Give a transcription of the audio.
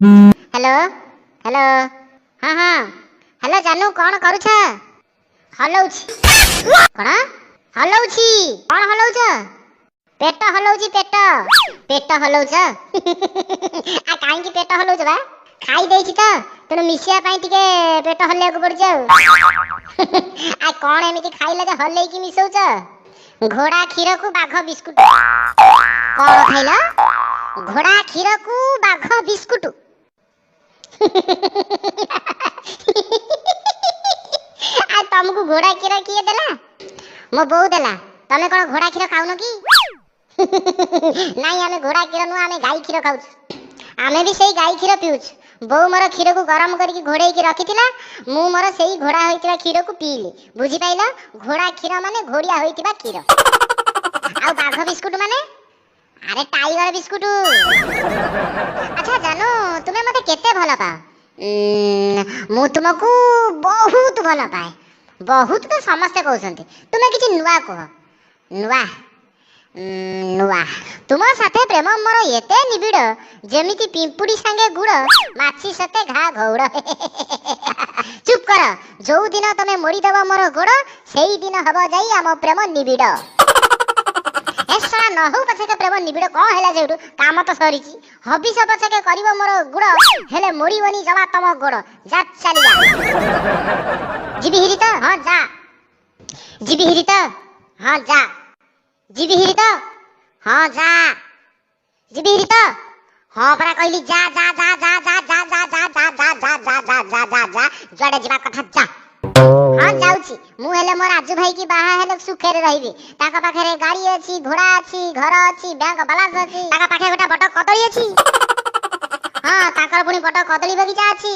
hello hello हाँ हाँ hello जानू कौन करुछ हलौछि कौन हलौछि कौन हलौछ पेट हलौछि पेट पेट हलौछ आ काहे की पेट हलौछ बा खाई देछि त तेनु मिसिया पाई टिके पेट हल्ले को पड़ जाऊ आ कौन एमिति खाइला जे हल्ले की मिसौछ घोड़ा क्षीर को बाघ बिस्कुट कौन खाइला घोड़ा क्षीर को बाघ बिस्कुट आ तुमको घोड़ा क्षीर किए देला मो बो देला तमे कोन घोड़ा क्षीर खाउनो की नहीं हमें घोड़ा क्षीर नु हमें गाय क्षीर खाउछ हमें भी सही गाय क्षीर पिउछ बो मोर क्षीर को गरम करके घोड़े की रखितिला मु मोर सही घोड़ा होइतिबा क्षीर को पीली बुझी पाइला घोड़ा क्षीर माने घोड़िया होइतिबा क्षीर आ बाघ बिस्कुट माने अरे टाइगर बिस्कुट अच्छा जानो तुम्हें मते केते भला पा मु तुमको बहुत भला पाए बहुत तो समस्त कहउछंती तुम्हें किछि नुवा कह नुवा नुवा तुम साथे प्रेम मोर एते निबिड़ जेमिति पिंपुड़ी संगे गुड़ माछी सते घा घौड़ चुप कर जो दिन तमे मोड़ी दबो मोर गोड़ सेई दिन हबो जाई आम प्रेम निबिड़ एसा न हो पछे के प्रेम निबिड़ को हैला जेउटु काम तो सरीची हबिस पछे के करिवो मोर गुड़ हेले मोड़ी बनी जमा तम गोड़ जा चली जा जीबी हिरी त हां जा जीबी हिरी त हां जा जीबी हिरी त हां जा जीबी हिरी त हां परा कहली जा जा जा जा जा जा जा जा जा जा जा जा जा जा जा जा जड़े जीवा कथा जा हां जाउची मु हेले मोर आजू भाई की बाहा हेले सुखेरे रहिबी ताका पाखरे गाड़ी अछि घोड़ा अछि घर अछि बैंक बैलेंस अछि ताका पाखे गोटा बट कदली अछि हां ताकर पुनी बट कदली बगीचा अछि